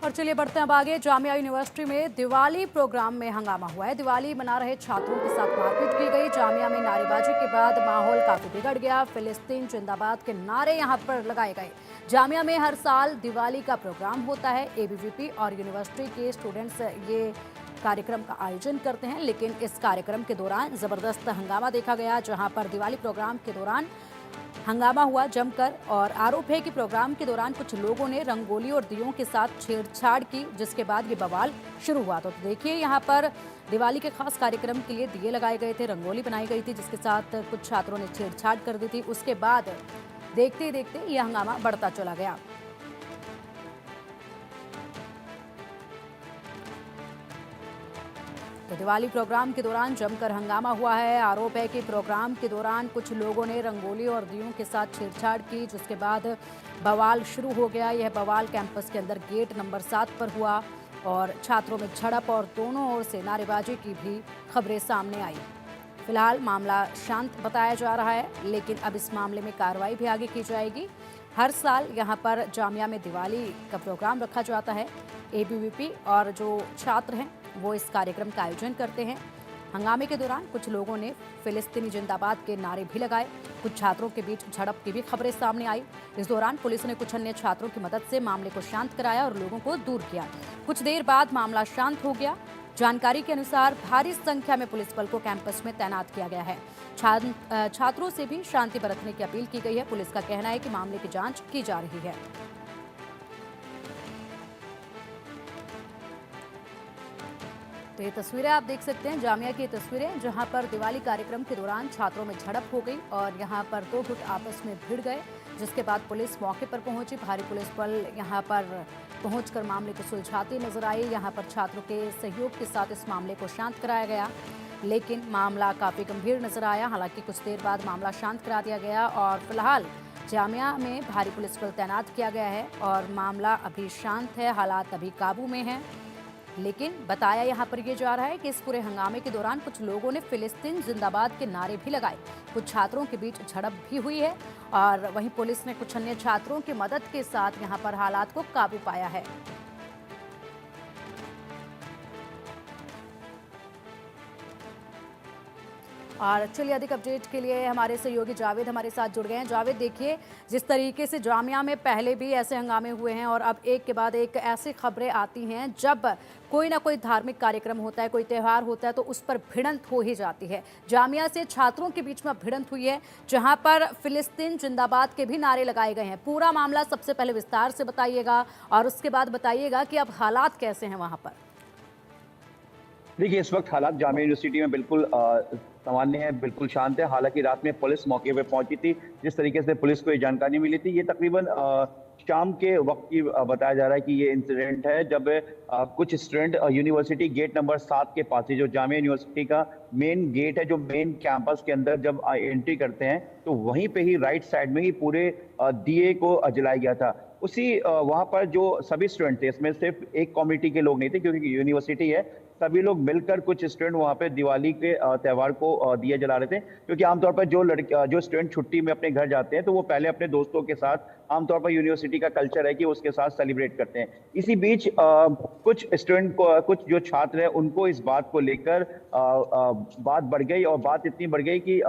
और चलिए बढ़ते हैं अब आगे। जामिया यूनिवर्सिटी में दिवाली प्रोग्राम में हंगामा हुआ है। दिवाली मना रहे छात्रों के साथ मारपीट की गई। जामिया में नारेबाजी के बाद माहौल काफी बिगड़ गया। फिलिस्तीन जिंदाबाद के नारे यहां पर लगाए गए। जामिया में हर साल दिवाली का प्रोग्राम होता है। एबीवीपी और यूनिवर्सिटी के स्टूडेंट्स ये कार्यक्रम का आयोजन करते हैं, लेकिन इस कार्यक्रम के दौरान जबरदस्त हंगामा देखा गया, जहां पर दिवाली प्रोग्राम के दौरान हंगामा हुआ जमकर। और आरोप है कि प्रोग्राम के दौरान कुछ लोगों ने रंगोली और दियों के साथ छेड़छाड़ की, जिसके बाद ये बवाल शुरू हुआ। तो देखिए यहाँ पर दिवाली के खास कार्यक्रम के लिए दिए लगाए गए थे, रंगोली बनाई गई थी, जिसके साथ कुछ छात्रों ने छेड़छाड़ कर दी थी। उसके बाद देखते ही देखते ये हंगामा बढ़ता चला गया। तो दिवाली प्रोग्राम के दौरान जमकर हंगामा हुआ है। आरोप है कि प्रोग्राम के दौरान कुछ लोगों ने रंगोली और दियों के साथ छेड़छाड़ की, जिसके बाद बवाल शुरू हो गया। यह बवाल कैंपस के अंदर गेट नंबर 7 पर हुआ और छात्रों में झड़प और दोनों ओर से नारेबाजी की भी खबरें सामने आई। फिलहाल मामला शांत बताया जा रहा है, लेकिन अब इस मामले में कार्रवाई भी आगे की जाएगी। हर साल यहाँ पर जामिया में दिवाली का प्रोग्राम रखा जाता है। एबीवीपी और जो छात्र हैं वो इस कार्यक्रम का आयोजन करते हैं। हंगामे के दौरान कुछ लोगों ने फिलिस्तीनी जिंदाबाद के नारे भी लगाए। कुछ छात्रों के बीच झड़प की भी खबरें सामने आई। इस दौरान पुलिस ने कुछ अन्य छात्रों की मदद से मामले को शांत कराया और लोगों को दूर किया। कुछ देर बाद मामला शांत हो गया। जानकारी के अनुसार भारी संख्या में पुलिस बल को कैंपस में तैनात किया गया है। छात्रों से भी शांति बरतने की अपील की गई है। पुलिस का कहना है कि मामले की जांच की जा रही है। तो ये तस्वीरें आप देख सकते हैं, जामिया की तस्वीरें, जहां पर दिवाली कार्यक्रम के दौरान छात्रों में झड़प हो गई और यहां पर दो गुट आपस में भिड़ गए, जिसके बाद पुलिस मौके पर पहुंची। भारी पुलिस बल यहां पर पहुंचकर मामले को सुलझाती नजर आई। यहां पर छात्रों के सहयोग के साथ इस मामले को शांत कराया गया, लेकिन मामला काफ़ी गंभीर नजर आया। हालांकि कुछ देर बाद मामला शांत करा दिया गया और फिलहाल जामिया में भारी पुलिस बल तैनात किया गया है और मामला अभी शांत है, हालात अभी काबू में हैं। लेकिन बताया यहाँ पर ये जा रहा है कि इस पूरे हंगामे के दौरान कुछ लोगों ने फिलिस्तीन जिंदाबाद के नारे भी लगाए। कुछ छात्रों के बीच झड़प भी हुई है और वहीं पुलिस ने कुछ अन्य छात्रों की मदद के साथ यहाँ पर हालात को काबू पाया है। और चलिए अधिक अपडेट के लिए हमारे सहयोगी जावेद हमारे साथ जुड़ गए हैं। जावेद, देखिए जिस तरीके से जामिया में पहले भी ऐसे हंगामे हुए हैं और अब एक के बाद एक ऐसी खबरें आती हैं, जब कोई ना कोई धार्मिक कार्यक्रम होता है, कोई त्यौहार होता है, तो उस पर भिड़ंत हो ही जाती है। जामिया से छात्रों के बीच में भिड़ंत हुई है, जहां पर फिलिस्तीन जिंदाबाद के भी नारे लगाए गए हैं। पूरा मामला सबसे पहले विस्तार से बताइएगा और उसके बाद बताइएगा कि अब हालात कैसे हैं वहां पर। देखिए, इस वक्त हालात जामिया यूनिवर्सिटी में बिल्कुल सामान्य है, बिल्कुल शांत है। हालांकि रात में पुलिस मौके पे पहुंची थी। जिस तरीके से पुलिस को ये जानकारी मिली थी, ये तकरीबन शाम के वक्त की बताया जा रहा है कि ये इंसिडेंट है, जब कुछ स्टूडेंट यूनिवर्सिटी गेट नंबर 7 के पास ही, जो जामिया यूनिवर्सिटी का मेन गेट है, जो मेन कैंपस के अंदर जब एंट्री करते हैं, तो वहीं पे ही राइट साइड में ही पूरे दिए को जलाया गया था। उसी वहां पर जो सभी स्टूडेंट थे, इसमें सिर्फ एक कम्युनिटी के लोग नहीं थे, क्योंकि यूनिवर्सिटी है, सभी लोग मिलकर, कुछ स्टूडेंट वहाँ पे दिवाली के त्यौहार को दिए जला रहे थे। क्योंकि आमतौर पर जो स्टूडेंट छुट्टी में अपने घर जाते हैं, तो वो पहले अपने दोस्तों के साथ, आमतौर पर यूनिवर्सिटी का कल्चर है कि उसके साथ सेलिब्रेट करते हैं। इसी बीच कुछ स्टूडेंट को, कुछ जो छात्र हैं, उनको इस बात को लेकर बात बढ़ गई और बात इतनी बढ़ गई कि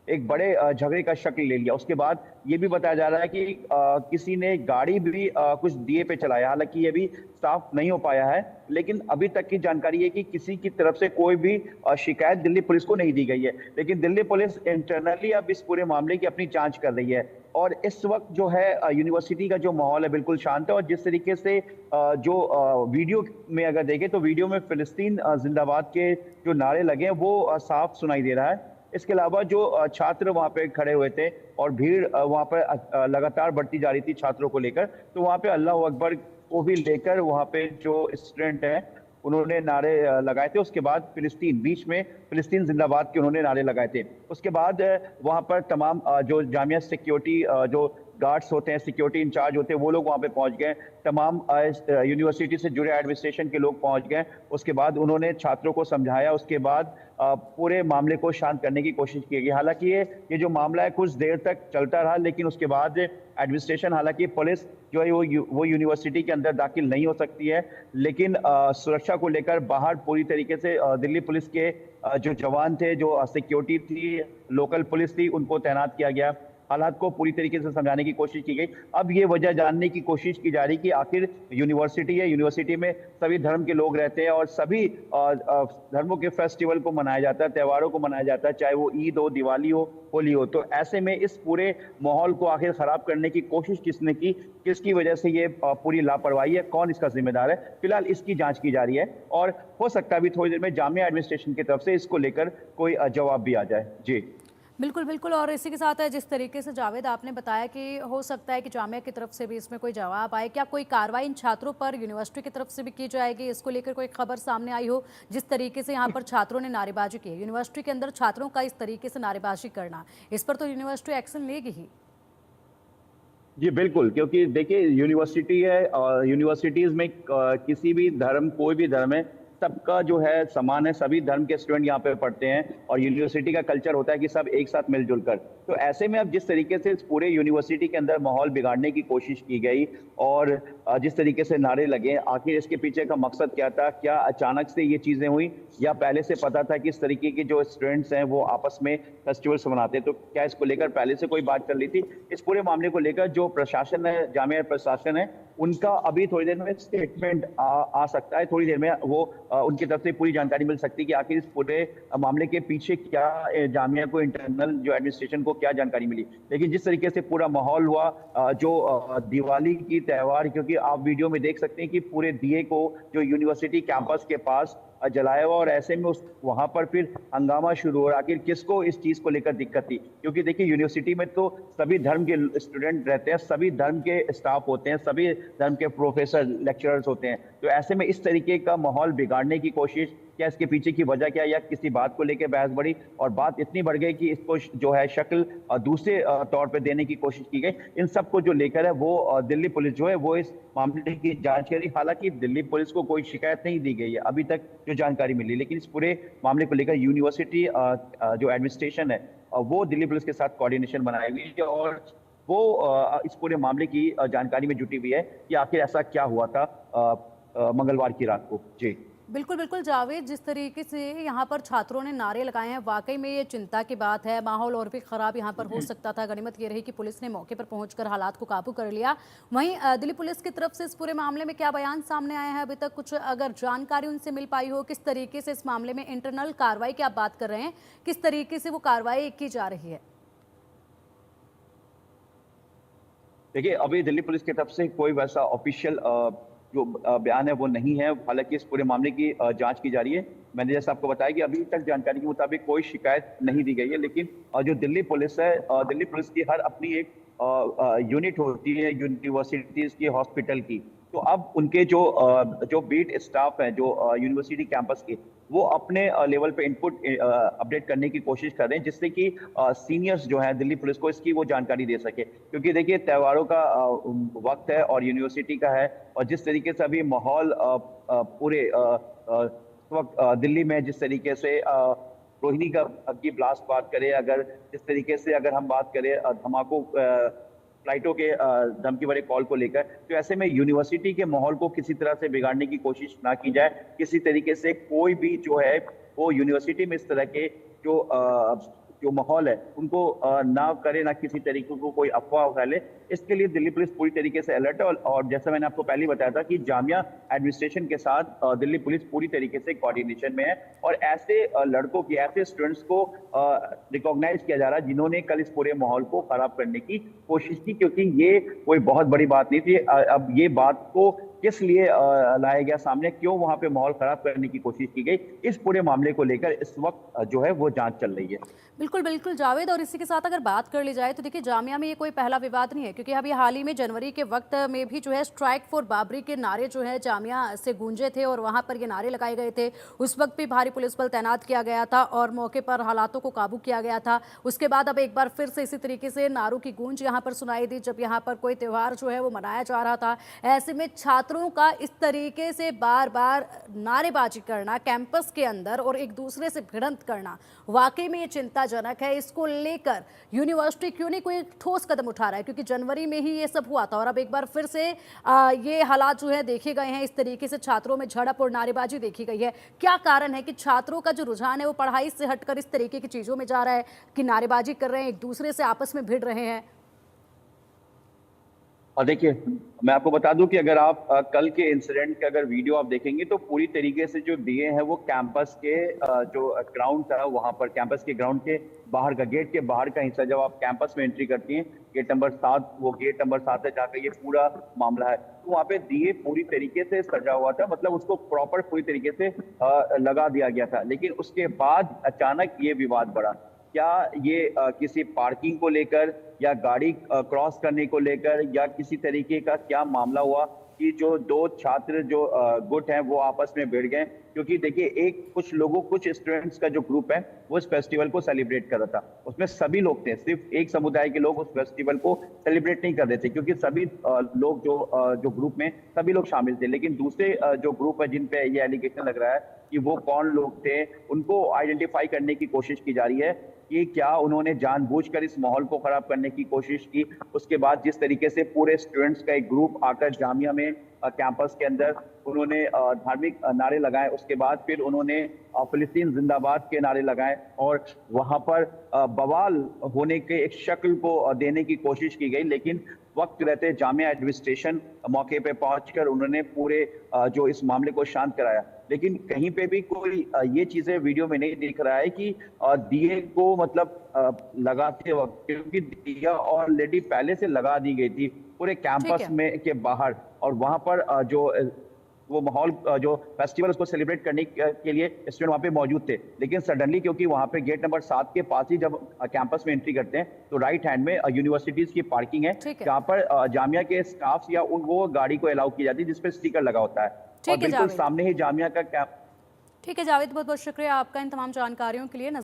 एक बड़े झगड़े का शक्ल ले लिया। उसके बाद ये भी बताया जा रहा है कि किसी ने गाड़ी भी कुछ दिए पे चलाया। हालांकि ये भी साफ नहीं हो पाया है, लेकिन अभी तक की जानकारी है कि किसी की तरफ से कोई भी शिकायत दिल्ली पुलिस को नहीं दी गई है। लेकिन दिल्ली पुलिस इंटरनली अब इस पूरे मामले की अपनी जांच कर रही है और इस वक्त जो है यूनिवर्सिटी का जो माहौल है बिल्कुल शांत है। और जिस तरीके से जो वीडियो में अगर देखें, तो वीडियो में फिलिस्तीन जिंदाबाद के जो नारे लगे हैं वो साफ सुनाई दे रहा है। इसके अलावा जो छात्र वहाँ पे खड़े हुए थे और भीड़ वहाँ पर लगातार बढ़ती जा रही थी छात्रों को लेकर, तो वहाँ पे अल्लाह अकबर को भी लेकर वहाँ पे जो स्टूडेंट हैं उन्होंने नारे लगाए थे। उसके बाद फिलिस्तीन, बीच में फिलिस्तीन जिंदाबाद के उन्होंने नारे लगाए थे। उसके बाद वहाँ पर तमाम जो जामिया सिक्योरिटी जो गार्ड्स होते हैं, सिक्योरिटी इंचार्ज होते हैं, वो लोग वहाँ पे पहुंच गए। तमाम यूनिवर्सिटी से जुड़े एडमिनिस्ट्रेशन के लोग पहुंच गए। उसके बाद उन्होंने छात्रों को समझाया। उसके बाद पूरे मामले को शांत करने की कोशिश की गई। हालांकि ये जो मामला है कुछ देर तक चलता रहा, लेकिन उसके बाद एडमिनिस्ट्रेशन, हालांकि पुलिस जो है वो यूनिवर्सिटी के अंदर दाखिल नहीं हो सकती है, लेकिन सुरक्षा को लेकर बाहर पूरी तरीके से दिल्ली पुलिस के जो जवान थे, जो सिक्योरिटी थी, लोकल पुलिस थी, उनको तैनात किया गया। हालात को पूरी तरीके से समझाने की कोशिश की गई। अब ये वजह जानने की कोशिश की जा रही कि आखिर यूनिवर्सिटी है, यूनिवर्सिटी में सभी धर्म के लोग रहते हैं और सभी धर्मों के फेस्टिवल को मनाया जाता है, त्योहारों को मनाया जाता है, चाहे वो ईद हो, दिवाली हो, होली हो। तो ऐसे में इस पूरे माहौल को आखिर खराब करने की कोशिश किसने की, किसकी वजह से ये पूरी लापरवाही है, कौन इसका जिम्मेदार है, फिलहाल इसकी जांच की जा रही है। और हो सकता है अभी थोड़ी देर में जामिया एडमिनिस्ट्रेशन की तरफ से इसको लेकर कोई जवाब भी आ जाए। जी बिल्कुल, बिल्कुल। और इसी के साथ जिस तरीके से जावेद आपने बताया कि हो सकता है कि जामिया की तरफ से भी इसमें कोई जवाब आए, क्या कोई कार्रवाई इन छात्रों पर यूनिवर्सिटी की तरफ से भी की जाएगी? इसको लेकर कोई खबर सामने आई हो? जिस तरीके से यहाँ पर छात्रों ने नारेबाजी की है, यूनिवर्सिटी के अंदर छात्रों का इस तरीके से नारेबाजी करना, इस पर तो यूनिवर्सिटी एक्शन लेगी ही। जी बिल्कुल, क्योंकि देखिए यूनिवर्सिटी है, यूनिवर्सिटीज में किसी भी धर्म, कोई भी धर्म है, सबका जो है समान है। सभी धर्म के स्टूडेंट यहाँ पे पढ़ते हैं और यूनिवर्सिटी का कल्चर होता है कि सब एक साथ मिलजुल कर। तो ऐसे में अब जिस तरीके से इस पूरे यूनिवर्सिटी के अंदर माहौल बिगाड़ने की कोशिश की गई और जिस तरीके से नारे लगे, आखिर इसके पीछे का मकसद क्या था? क्या अचानक से ये चीजें हुई या पहले से पता था कि इस तरीके के जो स्टूडेंट्स हैं वो आपस में फेस्टिवल्स मनाते हैं? तो क्या इसको लेकर पहले से कोई बात कर ली थी? इस पूरे मामले को लेकर जो प्रशासन है, जामिया प्रशासन है, उनका अभी थोड़ी देर में स्टेटमेंट आ सकता है। थोड़ी देर में वो उनकी तरफ से पूरी जानकारी मिल सकती है कि आखिर इस पूरे मामले के पीछे क्या जामिया को, इंटरनल जो एडमिनिस्ट्रेशन को क्या जानकारी मिली। लेकिन जिस तरीके से पूरा माहौल हुआ, जो दिवाली की त्यौहार, क्योंकि आप वीडियो में देख सकते हैं कि पूरे दिए को जो यूनिवर्सिटी कैंपस के पास जलाया हुआ और ऐसे में वहां पर फिर हंगामा शुरू हो। आखिर किसको इस चीज को लेकर दिक्कत थी? क्योंकि देखिए यूनिवर्सिटी में तो सभी धर्म के स्टूडेंट रहते हैं, सभी धर्म के स्टाफ होते हैं, सभी धर्म के प्रोफेसर, लेक्चरर्स होते हैं। तो ऐसे में इस तरीके का माहौल बिगाड़ने की कोशिश, क्या इसके पीछे की वजह क्या, या किसी बात को लेकर बहस बढ़ी और बात इतनी बढ़ गई कि इसको जो है शक्ल दूसरे तौर पे देने की कोशिश की गई। इन सब को जो लेकर है वो दिल्ली पुलिस जो है वो इस मामले की जांच करी। हालांकि दिल्ली पुलिस को कोई शिकायत नहीं दी गई है अभी तक जो जानकारी मिली, लेकिन इस पूरे मामले को लेकर यूनिवर्सिटी जो एडमिनिस्ट्रेशन है वो दिल्ली पुलिस के साथ कोऑर्डिनेशन बनाई हुई है और वो इस पूरे मामले की जानकारी में जुटी हुई है कि आखिर ऐसा क्या हुआ था मंगलवार की रात को। जी बिल्कुल, बिल्कुल जावेद, जिस तरीके से यहाँ पर छात्रों ने नारे लगाए हैं, वाकई में ये चिंता की बात है। माहौल और भी ख़राब यहाँ पर हो सकता था। गनीमत ये रही कि पुलिस ने मौके पर पहुंचकर हालात को काबू कर लिया। वहीं दिल्ली पुलिस की तरफ से इस पूरे मामले में क्या बयान सामने आया है अभी तक? कुछ अगर जानकारी उनसे मिल पाई हो, किस तरीके से इस मामले में इंटरनल कार्रवाई की आप बात कर रहे हैं, किस तरीके से वो कार्रवाई की जा रही है? देखिए, अभी दिल्ली पुलिस की तरफ से कोई वैसा ऑफिशियल जो बयान है वो नहीं है। हालांकि इस पूरे मामले की जांच की जा रही है। मैंने जैसा आपको बताया कि अभी तक जानकारी के मुताबिक कोई शिकायत नहीं दी गई है, लेकिन जो दिल्ली पुलिस है, दिल्ली पुलिस की हर अपनी एक यूनिट होती है यूनिवर्सिटीज की, हॉस्पिटल की। तो अब उनके जो बीट स्टाफ है, जो यूनिवर्सिटी कैंपस के, वो अपने लेवल पे इनपुट अपडेट करने की कोशिश कर रहे हैं, जिससे कि सीनियर्स जो है दिल्ली पुलिस को इसकी वो जानकारी दे सके। क्योंकि देखिए त्योहारों का वक्त है और यूनिवर्सिटी का है, और जिस तरीके से अभी माहौल पूरे वक्त दिल्ली में जिस तरीके से रोहिणी का की ब्लास्ट बात करें, अगर जिस तरीके से अगर हम बात करें धमाकों, फ्लाइटों के धमकी भरे कॉल को लेकर, तो ऐसे में यूनिवर्सिटी के माहौल को किसी तरह से बिगाड़ने की कोशिश ना की जाए। किसी तरीके से कोई भी जो है वो यूनिवर्सिटी में इस तरह के जो माहौल है उनको ना करे, ना किसी तरीके को कोई अफवाह फैले। इसके लिए दिल्ली पुलिस पूरी तरीके से अलर्ट है और जैसा मैंने आपको पहले बताया था कि जामिया एडमिनिस्ट्रेशन के साथ दिल्ली पुलिस पूरी तरीके से कोऑर्डिनेशन में है और ऐसे लड़कों की, ऐसे स्टूडेंट्स को रिकॉग्नाइज किया जा रहा है जिन्होंने कल इस पूरे माहौल को खराब करने की कोशिश की, क्योंकि ये कोई बहुत बड़ी बात नहीं थी। अब ये बात को किस लिए लाया गया सामने, क्यों वहां पे माहौल खराब करने की कोशिश की गई, इस पूरे मामले को लेकर इस वक्त जो है वो जांच चल रही है। बिल्कुल बिल्कुल जावेद, और इसी के साथ अगर बात कर ली जाए तो देखिए जामिया में ये कोई पहला विवाद नहीं है, क्योंकि अभी हाल ही में जनवरी के वक्त में भी जो है स्ट्राइक फॉर बाबरी के नारे जो है जामिया से गूंजे थे और वहां पर ये नारे लगाए गए थे। उस वक्त भी भारी पुलिस बल तैनात किया गया था और मौके पर हालातों को काबू किया गया था। उसके बाद अब एक बार फिर से इसी तरीके से नारों की गूंज यहाँ पर सुनाई दी जब यहाँ पर कोई त्यौहार जो है वो मनाया जा रहा था। ऐसे में छात्रों का इस तरीके से बार बार नारेबाजी करना कैंपस के अंदर और एक दूसरे से भिड़ंत करना वाकई में ये चिंताजनक है। इसको लेकर यूनिवर्सिटी क्यों नहीं कोई ठोस कदम उठा रहा है, क्योंकि जनवरी में ही ये सब हुआ था और अब एक बार फिर से ये हालात जो है देखे गए हैं, इस तरीके से छात्रों में झड़प और नारेबाजी देखी गई है। क्या कारण है कि छात्रों का जो रुझान है वो पढ़ाई से हटकर इस तरीके की चीजों में जा रहा है कि नारेबाजी कर रहे हैं, एक दूसरे से आपस में भिड़ रहे हैं? और देखिए, मैं आपको बता दूं कि अगर आप कल के इंसिडेंट का अगर वीडियो आप देखेंगे तो पूरी तरीके से जो दिए हैं वो कैंपस के जो ग्राउंड था वहां पर, कैंपस के ग्राउंड के बाहर का, गेट के बाहर का हिस्सा, जब आप कैंपस में एंट्री करती हैं गेट नंबर 7, वो गेट नंबर 7 से जाकर ये पूरा मामला है, तो वहाँ पे दिए पूरी तरीके से सजा हुआ था, मतलब उसको प्रॉपर पूरी तरीके से लगा दिया गया था। लेकिन उसके बाद अचानक ये विवाद बढ़ा। क्या ये किसी पार्किंग को लेकर या गाड़ी क्रॉस करने को लेकर या किसी तरीके का क्या मामला हुआ कि जो दो छात्र जो गुट हैं वो आपस में भिड़ गए? क्योंकि देखिए, कुछ स्टूडेंट्स का जो ग्रुप है वो इस फेस्टिवल को सेलिब्रेट कर रहा था, उसमें सभी लोग थे, सिर्फ एक समुदाय के लोग उस फेस्टिवल को सेलिब्रेट नहीं कर रहे थे, क्योंकि सभी लोग जो ग्रुप में सभी लोग शामिल थे। लेकिन दूसरे जो ग्रुप है जिन पे ये एलिगेशन लग रहा है कि वो कौन लोग थे, उनको आइडेंटिफाई करने की कोशिश की जा रही है कि क्या उन्होंने जानबूझकर इस माहौल को खराब करने की कोशिश की। उसके बाद जिस तरीके से पूरे स्टूडेंट्स का एक ग्रुप आकर जामिया में कैंपस के अंदर उन्होंने धार्मिक नारे लगाए, उसके बाद फिर उन्होंने फिलिस्तीन जिंदाबाद के नारे लगाए और वहां पर बवाल होने के एक शक्ल को देने की कोशिश की गई। लेकिन वक्त रहते जामिया एडमिनिस्ट्रेशन मौके पे पहुंचकर उन्होंने पूरे जो इस मामले को शांत कराया। लेकिन कहीं पे भी कोई ये चीजें वीडियो में नहीं दिख रहा है कि दिए को मतलब लगाते वक्त, क्योंकि दिया ऑलरेडी पहले से लगा दी गई थी पूरे कैंपस में के बाहर, और वहां पर जो वो माहौल जो फेस्टिवल उसको सेलिब्रेट करने के लिए स्टूडेंट वहां पे मौजूद थे। लेकिन सडनली, क्योंकि वहां पे गेट नंबर 7 के पास ही जब कैंपस में एंट्री करते हैं तो राइट हैंड में यूनिवर्सिटीज की पार्किंग है, जहाँ पर जामिया के स्टाफ या वो गाड़ी को अलाउ की जाती है जिसपे स्टिकर लगा होता है, और बिल्कुल सामने ही जामिया का कैंप। ठीक है जावेद, बहुत बहुत शुक्रिया आपका इन तमाम जानकारियों के लिए।